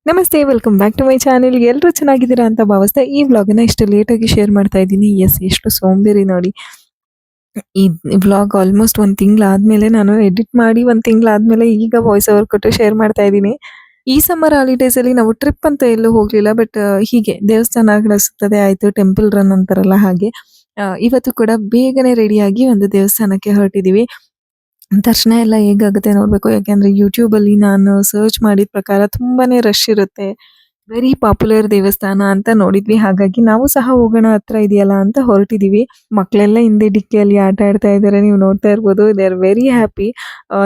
ನಮಸ್ತೆ, welcome back to my channel. ಎಲ್ಲರೂ ಚೆನ್ನಾಗಿದ್ದೀರಾ ಅಂತ ಭಾವಿಸ್ತಾ ಈ ವ್ಲಾಗನ್ನ ಇಷ್ಟು ಲೇಟಾಗಿ ಶೇರ್ ಮಾಡ್ತಾ ಇದ್ದೀನಿ. ಎಸ್, ಎಷ್ಟು ಸೋಂಬೇರಿ ನೋಡಿ. ಈ ವ್ಲಾಗ್ ಆಲ್ಮೋಸ್ಟ್ ಒಂದು ತಿಂಗಳಾದ್ಮೇಲೆ ನಾನು ಎಡಿಟ್ ಮಾಡಿ ಒಂದು ತಿಂಗಳಾದ್ಮೇಲೆ ಈಗ ವಾಯ್ಸ್ ಓವರ್ ಕೊಟ್ಟು ಶೇರ್ ಮಾಡ್ತಾ ಇದ್ದೀನಿ. ಈ ಸಮ್ಮರ್ ಹಾಲಿಡೇಸ್ ಅಲ್ಲಿ ನಾವು ಟ್ರಿಪ್ ಅಂತ ಎಲ್ಲೂ ಹೋಗ್ಲಿಲ್ಲ. ಬಟ್ ಹೀಗೆ ದೇವಸ್ಥಾನಗಳ ಸುತ್ತದೆ ಆಯ್ತು, ಟೆಂಪಲ್ ರನ್ ಅಂತಾರಲ್ಲ ಹಾಗೆ. ಇವತ್ತು ಕೂಡ ಬೇಗನೆ ರೆಡಿಯಾಗಿ ಒಂದು ದೇವಸ್ಥಾನಕ್ಕೆ ಹೊರಟಿದೀವಿ. ದರ್ಶನ ಎಲ್ಲ ಹೇಗಾಗುತ್ತೆ ನೋಡ್ಬೇಕು. ಯಾಕೆಂದ್ರೆ ಯೂಟ್ಯೂಬ್ ಅಲ್ಲಿ ನಾನು ಸರ್ಚ್ ಮಾಡಿದ ಪ್ರಕಾರ ತುಂಬಾನೇ ರಶ್ ಇರುತ್ತೆ. ವೆರಿ ಪಾಪ್ಯುಲರ್ ದೇವಸ್ಥಾನ ಅಂತ ನೋಡಿದ್ವಿ. ಹಾಗಾಗಿ ನಾವು ಸಹ ಹೋಗೋಣ, ಹತ್ರ ಇದೆಯಲ್ಲ ಅಂತ ಹೊರಟಿದೀವಿ. ಮಕ್ಕಳೆಲ್ಲ ಹಿಂದೆ ಡಿಕ್ಕಿಯಲ್ಲಿ ಆಟ ಆಡ್ತಾ ಇದ್ದಾರೆ, ನೀವು ನೋಡ್ತಾ ಇರ್ಬೋದು. They are very happy.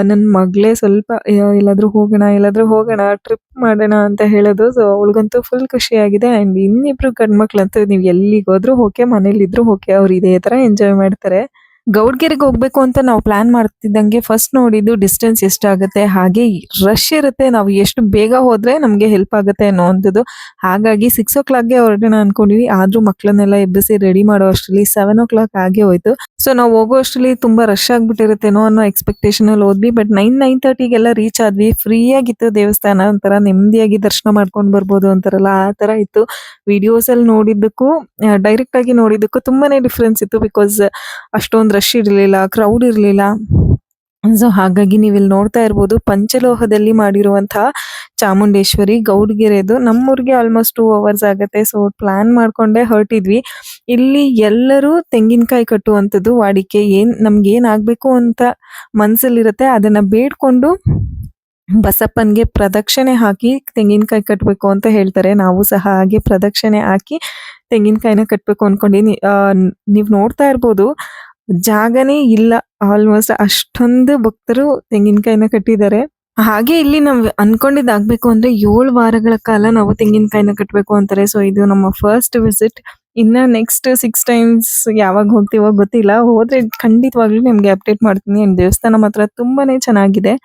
ನನ್ನ ಮಗಳೇ ಸ್ವಲ್ಪ ಎಲ್ಲಾದ್ರೂ ಹೋಗೋಣ ಟ್ರಿಪ್ ಮಾಡೋಣ ಅಂತ ಹೇಳೋದು. ಸೊ ಅವಳಿಗಂತೂ ಫುಲ್ ಖುಷಿಯಾಗಿದೆ. ಅಂಡ್ ಇನ್ನಿಬ್ರು ಗಂಡ್ಮಕ್ಳಂತೂ ನೀವು ಎಲ್ಲಿಗೆ ಹೋದ್ರು ಓಕೆ, ಮನೇಲಿ ಇದ್ರು ಓಕೆ, ಅವ್ರು ಇದೇ ತರ ಎಂಜಾಯ್ ಮಾಡ್ತಾರೆ. ಗೌಡ್ಗೆರೆಗೆ ಹೋಗ್ಬೇಕು ಅಂತ ನಾವು ಪ್ಲಾನ್ ಮಾಡ್ತಿದ್ದಂಗೆ ಫಸ್ಟ್ ನೋಡಿದ್ದು ಡಿಸ್ಟೆನ್ಸ್ ಎಷ್ಟಾಗುತ್ತೆ, ಹಾಗೆ ರಶ್ ಇರುತ್ತೆ, ನಾವು ಎಷ್ಟು ಬೇಗ ಹೋದ್ರೆ ನಮ್ಗೆ ಹೆಲ್ಪ್ ಆಗುತ್ತೆ ಅನ್ನೋವಂಥದ್ದು. ಹಾಗಾಗಿ 6 o'clockಗೆ ಹೊರಡೋಣ ಅನ್ಕೊಂಡಿವಿ. ಆದ್ರೂ ಮಕ್ಕಳನ್ನೆಲ್ಲ ಎಬ್ಬಿಸಿ ರೆಡಿ ಮಾಡೋ ಅಷ್ಟರಲ್ಲಿ 7 o'clock ಆಗೇ ಹೋಯ್ತು. ಸೊ ನಾವು ಹೋಗೋ ಅಷ್ಟರಲ್ಲಿ ತುಂಬಾ ರಶ್ ಆಗ್ಬಿಟ್ಟಿರುತ್ತೇನೋ ಅನ್ನೋ ಎಕ್ಸ್ಪೆಕ್ಟೇಷನ್ ಅಲ್ಲಿ ಹೋದ್ವಿ. ಬಟ್ 9:30ಗೆಲ್ಲ ರೀಚ್ ಆದ್ವಿ. ಫ್ರೀ ಆಗಿತ್ತು ದೇವಸ್ಥಾನ, ಒಂಥರ ನೆಮ್ಮದಿಯಾಗಿ ದರ್ಶನ ಮಾಡ್ಕೊಂಡು ಬರ್ಬೋದು ಅಂತಾರಲ್ಲ ಆ ತರ ಇತ್ತು. ವಿಡಿಯೋಸ್ ಅಲ್ಲಿ ನೋಡಿದ್ದಕ್ಕೂ ಡೈರೆಕ್ಟ್ ಆಗಿ ನೋಡಿದ್ದಕ್ಕೂ ತುಂಬಾನೇ ಡಿಫ್ರೆನ್ಸ್ ಇತ್ತು. ಬಿಕಾಸ್ ಅಷ್ಟೊಂದು ರಶ್ ಇರಲಿಲ್ಲ, ಕ್ರೌಡ್ ಇರಲಿಲ್ಲ. ಸೊ ಹಾಗಾಗಿ ನೀವು ಇಲ್ಲಿ ನೋಡ್ತಾ ಇರ್ಬೋದು, ಪಂಚಲೋಹದಲ್ಲಿ ಮಾಡಿರುವಂತಹ ಚಾಮುಂಡೇಶ್ವರಿ ಗೌಡ್ಗೆರೆದು. ನಮ್ಮೂರಿಗೆ ಆಲ್ಮೋಸ್ಟ್ 2 hours ಆಗುತ್ತೆ. ಸೊ ಪ್ಲಾನ್ ಮಾಡ್ಕೊಂಡೇ ಹೊರಟಿದ್ವಿ. ಇಲ್ಲಿ ಎಲ್ಲರೂ ತೆಂಗಿನಕಾಯಿ ಕಟ್ಟುವಂಥದ್ದು ವಾಡಿಕೆ. ನಮ್ಗೆ ಏನ್ ಆಗ್ಬೇಕು ಅಂತ ಮನ್ಸಲ್ಲಿರುತ್ತೆ ಅದನ್ನ ಬೇಡ್ಕೊಂಡು ಬಸಪ್ಪನ್ಗೆ ಪ್ರದಕ್ಷಿಣೆ ಹಾಕಿ ತೆಂಗಿನಕಾಯಿ ಕಟ್ಟಬೇಕು ಅಂತ ಹೇಳ್ತಾರೆ. ನಾವು ಸಹ ಹಾಗೆ ಪ್ರದಕ್ಷಿಣೆ ಹಾಕಿ ತೆಂಗಿನಕಾಯಿನ ಕಟ್ಟಬೇಕು ಅನ್ಕೊಂಡಿನಿ. ನೀವ್ ನೋಡ್ತಾ ಇರ್ಬೋದು, ಜಾಗನೇ ಇಲ್ಲ. ಆಲ್ಮೋಸ್ಟ್ ಅಷ್ಟೊಂದು ಭಕ್ತರು ತೆಂಗಿನಕಾಯಿನ ಕಟ್ಟಿದ್ದಾರೆ. ಹಾಗೆ ಇಲ್ಲಿ ನಾವು ಅನ್ಕೊಂಡಿದ್ದಾಗ್ಬೇಕು ಅಂದ್ರೆ 7 ವಾರಗಳ ಕಾಲ ನಾವು ತೆಂಗಿನಕಾಯಿನ ಕಟ್ಟಬೇಕು ಅಂತಾರೆ. ಸೊ ಇದು ನಮ್ಮ ಫಸ್ಟ್ ವಿಸಿಟ್. ಇನ್ನ ನೆಕ್ಸ್ಟ್ 6 times ಯಾವಾಗ ಹೋಗ್ತೀವೋ ಗೊತ್ತಿಲ್ಲ. ಹೋದ್ರೆ ಖಂಡಿತವಾಗ್ಲೂ ನಿಮ್ಗೆ ಅಪ್ಡೇಟ್ ಮಾಡ್ತೀನಿ. ದೇವಸ್ಥಾನ ಮಾತ್ರ ತುಂಬಾನೇ ಚೆನ್ನಾಗಿದೆ.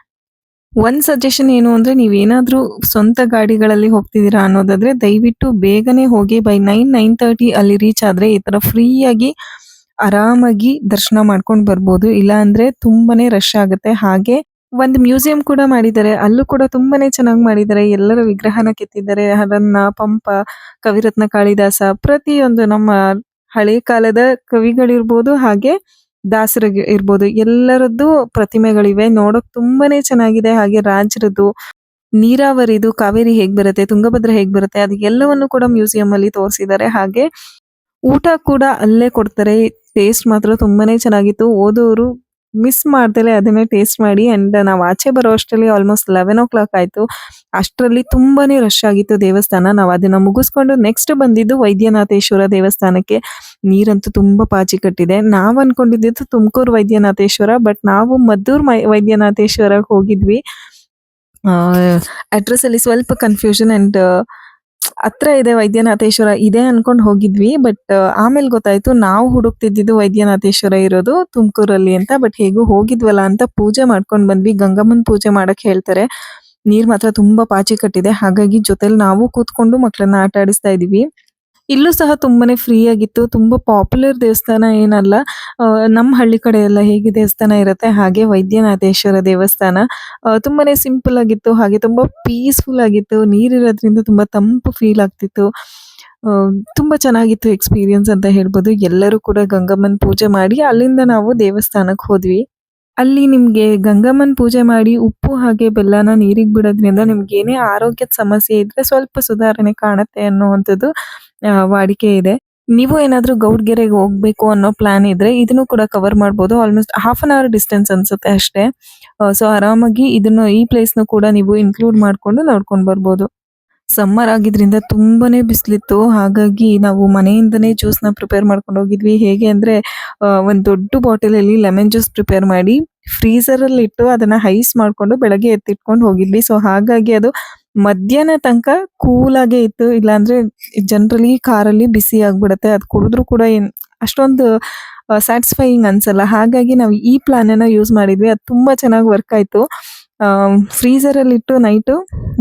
ಒಂದ್ ಸಜೆಷನ್ ಏನು ಅಂದ್ರೆ, ನೀವೇನಾದ್ರೂ ಸ್ವಂತ ಗಾಡಿಗಳಲ್ಲಿ ಹೋಗ್ತಿದ್ದೀರಾ ಅನ್ನೋದಾದ್ರೆ ದಯವಿಟ್ಟು ಬೇಗನೆ ಹೋಗಿ. ಬೈ 9:30 ಅಲ್ಲಿ ರೀಚ್ ಆದ್ರೆ ಈ ತರ ಫ್ರೀ ಆಗಿ ಆರಾಮಾಗಿ ದರ್ಶನ ಮಾಡ್ಕೊಂಡು ಬರ್ಬೋದು. ಇಲ್ಲ ಅಂದ್ರೆ ತುಂಬಾನೇ ರಶ್ ಆಗುತ್ತೆ. ಹಾಗೆ ಒಂದು ಮ್ಯೂಸಿಯಂ ಕೂಡ ಮಾಡಿದ್ದಾರೆ, ಅಲ್ಲೂ ಕೂಡ ತುಂಬಾನೇ ಚೆನ್ನಾಗಿ ಮಾಡಿದ್ದಾರೆ. ಎಲ್ಲರ ವಿಗ್ರಹನ ಕೆತ್ತಿದ್ದಾರೆ. ಹರನ್ನ, ಪಂಪ, ಕವಿರತ್ನ ಕಾಳಿದಾಸ, ಪ್ರತಿಯೊಂದು ನಮ್ಮ ಹಳೆ ಕಾಲದ ಕವಿಗಳಿರ್ಬೋದು, ಹಾಗೆ ದಾಸರಿಗೆ ಇರ್ಬೋದು, ಎಲ್ಲರದ್ದು ಪ್ರತಿಮೆಗಳಿವೆ. ನೋಡೋಕ್ ತುಂಬಾನೇ ಚೆನ್ನಾಗಿದೆ. ಹಾಗೆ ರಾಜರದ್ದು, ನೀರಾವರಿದು, ಕಾವೇರಿ ಹೇಗ್ ಬರುತ್ತೆ, ತುಂಗಭದ್ರ ಹೇಗ್ ಬರುತ್ತೆ, ಅದೆಲ್ಲವನ್ನು ಕೂಡ ಮ್ಯೂಸಿಯಂ ಅಲ್ಲಿ ತೋರಿಸಿದ್ದಾರೆ. ಹಾಗೆ ಊಟ ಕೂಡ ಅಲ್ಲೇ ಕೊಡ್ತಾರೆ. ಟೇಸ್ಟ್ ಮಾತ್ರ ತುಂಬಾನೇ ಚೆನ್ನಾಗಿತ್ತು. ಓದೋರು ಮಿಸ್ ಮಾಡ್ದಲೆ ಅದನ್ನೇ ಟೇಸ್ಟ್ ಮಾಡಿ. ಅಂಡ್ ನಾವು ಆಚೆ ಬರೋ ಅಷ್ಟರಲ್ಲಿ ಆಲ್ಮೋಸ್ಟ್ 11 o'clock ಆಯ್ತು. ಅಷ್ಟರಲ್ಲಿ ತುಂಬಾನೇ ರಶ್ ಆಗಿತ್ತು ದೇವಸ್ಥಾನ. ನಾವು ಅದನ್ನ ಮುಗಿಸ್ಕೊಂಡು ನೆಕ್ಸ್ಟ್ ಬಂದಿದ್ದು ವೈದ್ಯನಾಥೇಶ್ವರ ದೇವಸ್ಥಾನಕ್ಕೆ. ನೀರಂತೂ ತುಂಬಾ ಪಾಚಿ ಕಟ್ಟಿದೆ. ನಾವ್ ಅನ್ಕೊಂಡಿದ್ದು ತುಮಕೂರು ವೈದ್ಯನಾಥೇಶ್ವರ, ಬಟ್ ನಾವು ಮದ್ದೂರ್ ವೈದ್ಯನಾಥೇಶ್ವರ ಹೋಗಿದ್ವಿ. ಅಡ್ರೆಸ್ ಅಲ್ಲಿ ಸ್ವಲ್ಪ ಕನ್ಫ್ಯೂಷನ್. ಅಂಡ್ ಹತ್ರ ಇದೆ ವೈದ್ಯನಾಥೇಶ್ವರ ಇದೆ ಅನ್ಕೊಂಡ್ ಹೋಗಿದ್ವಿ. ಬಟ್ ಆಮೇಲೆ ಗೊತ್ತಾಯ್ತು ನಾವು ಹುಡುಕ್ತಿದ್ದು ವೈದ್ಯನಾಥೇಶ್ವರ ಇರೋದು ತುಮಕೂರಲ್ಲಿ ಅಂತ. ಬಟ್ ಹೇಗೂ ಹೋಗಿದ್ವಲ್ಲ ಅಂತ ಪೂಜೆ ಮಾಡ್ಕೊಂಡ್ ಬಂದ್ವಿ. ಗಂಗಮ್ಮನ್ ಪೂಜೆ ಮಾಡಕ್ ಹೇಳ್ತಾರೆ. ನೀರ್ ಮಾತ್ರ ತುಂಬಾ ಪಾಚಿ ಕಟ್ಟಿದೆ. ಹಾಗಾಗಿ ಜೊತೆಲಿ ನಾವು ಕೂತ್ಕೊಂಡು ಮಕ್ಕಳನ್ನ ಆಟ ಆಡಿಸ್ತಾ ಇದೀವಿ. ಇಲ್ಲೂ ಸಹ ತುಂಬಾನೇ ಫ್ರೀ ಆಗಿತ್ತು. ತುಂಬಾ ಪಾಪ್ಯುಲರ್ ದೇವಸ್ಥಾನ ಏನಲ್ಲ. ನಮ್ಮ ಹಳ್ಳಿ ಕಡೆ ಎಲ್ಲ ಹೇಗೆ ದೇವಸ್ಥಾನ ಇರುತ್ತೆ ಹಾಗೆ ವೈದ್ಯನಾಥೇಶ್ವರ ದೇವಸ್ಥಾನ ತುಂಬಾನೇ ಸಿಂಪಲ್ ಆಗಿತ್ತು. ಹಾಗೆ ತುಂಬಾ ಪೀಸ್ಫುಲ್ ಆಗಿತ್ತು. ನೀರಿರೋದ್ರಿಂದ ತುಂಬಾ ತಂಪು ಫೀಲ್ ಆಗ್ತಿತ್ತು. ತುಂಬಾ ಚೆನ್ನಾಗಿತ್ತು ಎಕ್ಸ್ಪೀರಿಯನ್ಸ್ ಅಂತ ಹೇಳ್ಬೋದು. ಎಲ್ಲರೂ ಕೂಡ ಗಂಗಮ್ಮನ್ ಪೂಜೆ ಮಾಡಿ ಅಲ್ಲಿಂದ ನಾವು ದೇವಸ್ಥಾನಕ್ಕೆ ಹೋದ್ವಿ. ಅಲ್ಲಿ ನಿಮ್ಗೆ ಗಂಗಮ್ಮನ್ ಪೂಜೆ ಮಾಡಿ ಉಪ್ಪು ಹಾಗೆ ಬೆಲ್ಲನ ನೀರಿಗೆ ಬಿಡೋದ್ರಿಂದ ನಿಮ್ಗೆ ಏನೇ ಆರೋಗ್ಯದ ಸಮಸ್ಯೆ ಇದ್ರೆ ಸ್ವಲ್ಪ ಸುಧಾರಣೆ ಕಾಣುತ್ತೆ ಅನ್ನುವಂಥದ್ದು ವಾಡಿಕೆ ಇದೆ. ನೀವು ಏನಾದ್ರೂ ಗೌಡ್ಗೆರೆಗೆ ಹೋಗ್ಬೇಕು ಅನ್ನೋ ಪ್ಲಾನ್ ಇದ್ರೆ ಇದನ್ನು ಕೂಡ ಕವರ್ ಮಾಡ್ಬೋದು. ಆಲ್ಮೋಸ್ಟ್ 1/2 hour ಡಿಸ್ಟೆನ್ಸ್ ಅನ್ಸುತ್ತೆ ಅಷ್ಟೇ. ಸೊ ಆರಾಮಾಗಿ ಈ ಪ್ಲೇಸ್ನು ಕೂಡ ನೀವು ಇನ್ಕ್ಲೂಡ್ ಮಾಡ್ಕೊಂಡು ನೋಡ್ಕೊಂಡು ಬರ್ಬೋದು. ಸಮ್ಮರ್ ಆಗಿದ್ರಿಂದ ತುಂಬಾನೇ ಬಿಸಿಲಿತ್ತು. ಹಾಗಾಗಿ ನಾವು ಮನೆಯಿಂದನೇ ಜ್ಯೂಸ್ನ ಪ್ರಿಪೇರ್ ಮಾಡ್ಕೊಂಡು ಹೋಗಿದ್ವಿ. ಹೇಗೆ ಅಂದ್ರೆ ಒಂದು ದೊಡ್ಡ ಬಾಟಲಲ್ಲಿ ಲೆಮನ್ ಜ್ಯೂಸ್ ಪ್ರಿಪೇರ್ ಮಾಡಿ ಫ್ರೀಸರ್ ಅಲ್ಲಿ ಇಟ್ಟು ಅದನ್ನ ಐಸ್ ಮಾಡ್ಕೊಂಡು ಬೆಳಗ್ಗೆ ಎತ್ತಿಟ್ಕೊಂಡು ಹೋಗಿದ್ವಿ. ಸೊ ಹಾಗಾಗಿ ಅದು ಮಧ್ಯಾಹ್ನ ತನಕ ಕೂಲ್ ಆಗೇ ಇತ್ತು. ಇಲ್ಲಾಂದ್ರೆ ಜನರಲಿ ಕಾರಲ್ಲಿ ಬಿಸಿ ಆಗ್ಬಿಡುತ್ತೆ, ಅದು ಕುಡಿದ್ರು ಕೂಡ ಅಷ್ಟೊಂದು ಸ್ಯಾಟಿಸ್ಫೈಯಿಂಗ್ ಅನ್ಸಲ್ಲ. ಹಾಗಾಗಿ ನಾವು ಈ ಪ್ಲಾನ್ ಅನ್ನ ಯೂಸ್ ಮಾಡಿದ್ವಿ. ಅದು ತುಂಬಾ ಚೆನ್ನಾಗಿ ವರ್ಕ್ ಆಯ್ತು. ಫ್ರೀಸರ್ ಅಲ್ಲಿ ಇಟ್ಟು ನೈಟು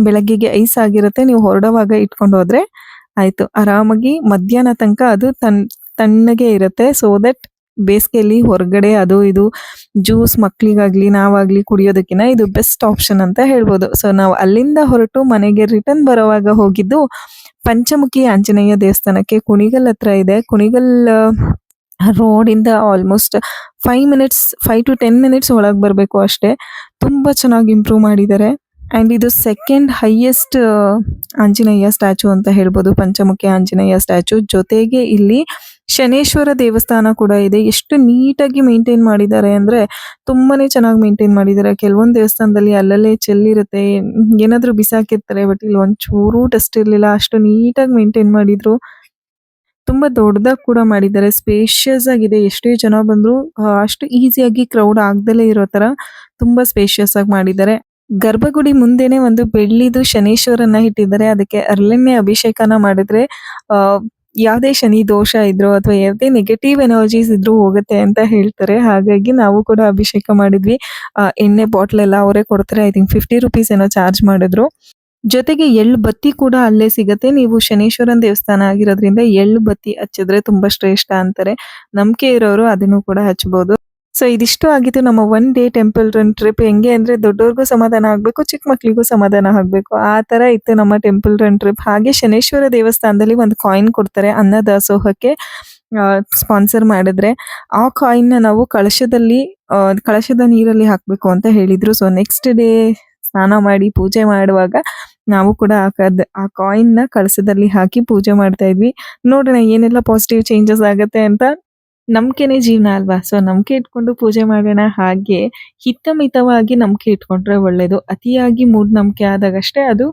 ಬೆಳಗ್ಗೆಗೆ ಐಸ್ ಆಗಿರುತ್ತೆ. ನೀವು ಹೊರಡುವಾಗ ಇಟ್ಕೊಂಡು ಹೋದ್ರೆ ಆಯ್ತು. ಆರಾಮಾಗಿ ಮಧ್ಯಾಹ್ನ ತನಕ ಅದು ತಣ್ಣಗೆ ಇರುತ್ತೆ. ಸೊ ದಟ್ ಬೇಸಿಗೆಯಲ್ಲಿ ಹೊರಗಡೆ ಅದು ಇದು ಜ್ಯೂಸ್ ಮಕ್ಕಳಿಗಾಗ್ಲಿ ನಾವಾಗ್ಲಿ ಕುಡಿಯೋದಕ್ಕಿಂತ ಇದು ಬೆಸ್ಟ್ ಆಪ್ಷನ್ ಅಂತ ಹೇಳ್ಬೋದು. ಸೊ ನಾವು ಅಲ್ಲಿಂದ ಹೊರಟು ಮನೆಗೆ ರಿಟರ್ನ್ ಬರೋವಾಗ ಹೋಗಿದ್ದು ಪಂಚಮುಖಿ ಆಂಜನೇಯ ದೇವಸ್ಥಾನಕ್ಕೆ. ಕುಣಿಗಲ್ ಹತ್ರ ಇದೆ. ಕುಣಿಗಲ್ ರೋಡಿಂದ ಆಲ್ಮೋಸ್ಟ್ 5 to 10 ಮಿನಿಟ್ಸ್ ಒಳಗೆ ಬರಬೇಕು ಅಷ್ಟೇ. ತುಂಬ ಚೆನ್ನಾಗಿ ಇಂಪ್ರೂವ್ ಮಾಡಿದ್ದಾರೆ. ಆ್ಯಂಡ್ ಇದು ಸೆಕೆಂಡ್ ಹೈಯೆಸ್ಟ್ ಆಂಜನೇಯ ಸ್ಟ್ಯಾಚು ಅಂತ ಹೇಳ್ಬೋದು, ಪಂಚಮುಖಿ ಆಂಜನೇಯ ಸ್ಟ್ಯಾಚು. ಜೊತೆಗೆ ಇಲ್ಲಿ ಶನೇಶ್ವರ ದೇವಸ್ಥಾನ ಕೂಡ ಇದೆ. ಎಷ್ಟು ನೀಟಾಗಿ ಮೇಂಟೈನ್ ಮಾಡಿದ್ದಾರೆ ಅಂದರೆ ತುಂಬಾನೇ ಚೆನ್ನಾಗಿ ಮೇಂಟೈನ್ ಮಾಡಿದ್ದಾರೆ. ಕೆಲವೊಂದು ದೇವಸ್ಥಾನದಲ್ಲಿ ಅಲ್ಲಲ್ಲೇ ಚೆಲ್ಲಿರುತ್ತೆ, ಏನಾದರೂ ಬಿಸಾಕಿರ್ತಾರೆ, ಬಟ್ ಇಲ್ಲಿ ಒಂಚೂರು ಡಸ್ಟ್ ಇರಲಿಲ್ಲ. ಅಷ್ಟು ನೀಟಾಗಿ ಮೇಂಟೈನ್ ಮಾಡಿದ್ರು. ತುಂಬಾ ದೊಡ್ಡದಾಗಿ ಕೂಡ ಮಾಡಿದ್ದಾರೆ, ಸ್ಪೇಷಿಯಸ್ ಆಗಿದೆ. ಎಷ್ಟೇ ಜನ ಬಂದ್ರು ಅಷ್ಟು ಈಸಿಯಾಗಿ ಕ್ರೌಡ್ ಆಗ್ದಲೇ ಇರೋ ತರ ತುಂಬಾ ಸ್ಪೇಷಿಯಸ್ ಆಗಿ ಮಾಡಿದ್ದಾರೆ. ಗರ್ಭಗುಡಿ ಮುಂದೆನೆ ಒಂದು ಬೆಳ್ಳಿದು ಶನೇಶ್ವರನ್ನ ಇಟ್ಟಿದ್ದಾರೆ. ಅದಕ್ಕೆ ಅರಳೆಣ್ಣೆ ಅಭಿಷೇಕನ ಮಾಡಿದ್ರೆ ಯಾವುದೇ ಶನಿ ದೋಷ ಇದ್ರು ಅಥವಾ ಯಾವುದೇ ನೆಗೆಟಿವ್ ಎನರ್ಜೀಸ್ ಇದ್ರು ಹೋಗುತ್ತೆ ಅಂತ ಹೇಳ್ತಾರೆ. ಹಾಗಾಗಿ ನಾವು ಕೂಡ ಅಭಿಷೇಕ ಮಾಡಿದ್ವಿ. ಎಣ್ಣೆ ಬಾಟ್ಲ್ ಎಲ್ಲ ಅವರೇ ಕೊಡ್ತಾರೆ. ಐ ಥಿಂಕ್ 50 ರುಪೀಸ್ ಏನೋ ಚಾರ್ಜ್ ಮಾಡಿದ್ರು. ಜೊತೆಗೆ ಎಳ್ಳು ಬತ್ತಿ ಕೂಡ ಅಲ್ಲೇ ಸಿಗತ್ತೆ. ನೀವು ಶನೇಶ್ವರನ್ ದೇವಸ್ಥಾನ ಆಗಿರೋದ್ರಿಂದ ಎಳ್ಳು ಬತ್ತಿ ಹಚ್ಚಿದ್ರೆ ತುಂಬಾ ಶ್ರೇಷ್ಠ ಅಂತಾರೆ. ನಂಬಿಕೆ ಇರೋರು ಅದನ್ನು ಕೂಡ ಹಚ್ಬಹುದು. ಸೊ ಇದಿಷ್ಟು ಆಗಿತ್ತು ನಮ್ಮ 1 ಡೇ ಟೆಂಪಲ್ ರನ್ ಟ್ರಿಪ್. ಹೆಂಗೆ ಅಂದ್ರೆ ದೊಡ್ಡವ್ರಿಗೂ ಸಮಾಧಾನ ಆಗ್ಬೇಕು, ಚಿಕ್ಕ ಮಕ್ಳಿಗೂ ಸಮಾಧಾನ ಆಗ್ಬೇಕು, ಆ ತರ ಇತ್ತು ನಮ್ಮ ಟೆಂಪಲ್ ರನ್ ಟ್ರಿಪ್. ಹಾಗೆ ಶನೇಶ್ವರ ದೇವಸ್ಥಾನದಲ್ಲಿ ಒಂದು ಕಾಯಿನ್ ಕೊಡ್ತಾರೆ ಅನ್ನದಾಸೋಹಕ್ಕೆ ಸ್ಪಾನ್ಸರ್ ಮಾಡಿದ್ರೆ. ಆ ಕಾಯಿನ್ ನಾವು ಕಳಶದ ನೀರಲ್ಲಿ ಹಾಕ್ಬೇಕು ಅಂತ ಹೇಳಿದ್ರು. ಸೊ ನೆಕ್ಸ್ಟ್ ಡೇ ಸ್ನಾನ ಮಾಡಿ ಪೂಜೆ ಮಾಡುವಾಗ ನಾವು ಕೂಡ ಆ ಕಾಯಿನ್ ನ ಕಳಸದಲ್ಲಿ ಹಾಕಿ ಪೂಜೆ ಮಾಡ್ತಾ ಇದ್ವಿ. ನೋಡೋಣ ಏನೆಲ್ಲ ಪಾಸಿಟಿವ್ ಚೇಂಜಸ್ ಆಗತ್ತೆ ಅಂತ. ನಂಬಿಕೆನೇ ಜೀವನ ಅಲ್ವಾ? ಸೊ ನಂಬಿಕೆ ಇಟ್ಕೊಂಡು ಪೂಜೆ ಮಾಡೋಣ. ಹಾಗೆ ಹಿತಮಿತವಾಗಿ ನಂಬಿಕೆ ಇಟ್ಕೊಂಡ್ರೆ ಒಳ್ಳೇದು. ಅತಿಯಾಗಿ ಮೂಢನಂಬಿಕೆ ಆದಾಗಷ್ಟೇ ಅದು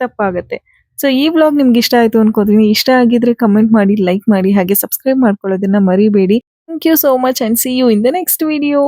ತಪ್ಪಾಗತ್ತೆ. ಸೊ ಈ ವ್ಲಾಗ್ ನಿಮ್ಗೆ ಇಷ್ಟ ಆಯ್ತು ಅನ್ಕೋತೀನಿ. ಇಷ್ಟ ಆಗಿದ್ರೆ ಕಮೆಂಟ್ ಮಾಡಿ, ಲೈಕ್ ಮಾಡಿ, ಹಾಗೆ ಸಬ್ಸ್ಕ್ರೈಬ್ ಮಾಡ್ಕೊಳ್ಳೋದನ್ನ ಮರಿಬೇಡಿ. Thank you so much and see you in the next video.